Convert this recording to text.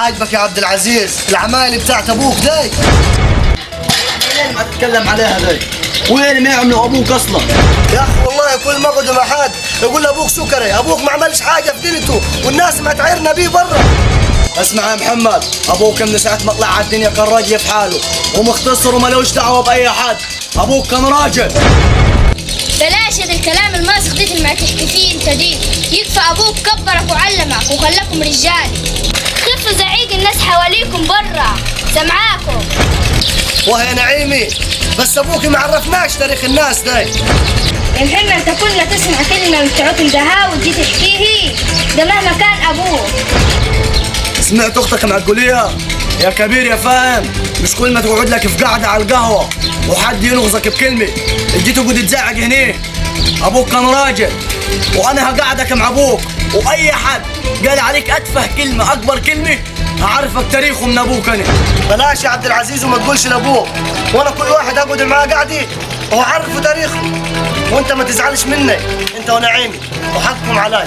عاجبك يا عبد العزيز العمايل بتاعت ابوك داي؟ ما تتكلم عليها داي، وين ما يعملوا ابوك اصلا؟ يا اخي والله كل ما اقعد مع حد يقول ابوك سكري، ابوك ما عملش حاجه في دنيته والناس ما تعيرنا بيه برا. اسمع يا محمد، ابوك من ساعه ما طلع على الدنيا كان راجل في حاله ومختصر ومالوش دعوه باي حد، ابوك كان راجل. بلاش هذا الكلام الماسخ ديت اللي ما تحكي فيه انت دي، يكفى ابوك كبرك وعلمك وخلاكم رجال. خفوا زعيق الناس حواليكم برا سمعاكم. وهي نعيمي بس ابوك ما عرفناش تاريخ الناس داي. يا محمد انت كل ما تسمع كلمه من بتوعك القهاوي وتجي تحكيه ده مهما كان ابوك. سمعت اختك معقوليه؟ يا كبير يا فاهم، مش كل ما تقعد لك في قاعده على القهوه وحد ينغزك بكلمه تجي تقعد تزعق هنيه. ابوك كان راجل وانا هقعدك مع ابوك، واي حد قال عليك اتفه كلمه اكبر كلمه هعرفك تاريخه من ابوك انا. بلاش يا عبد العزيز وما تقولش لابوك، وانا كل واحد اقعد معاه قعدي واعرفه تاريخه، وانت ما تزعلش مني انت ونعيمي وحقكم علي.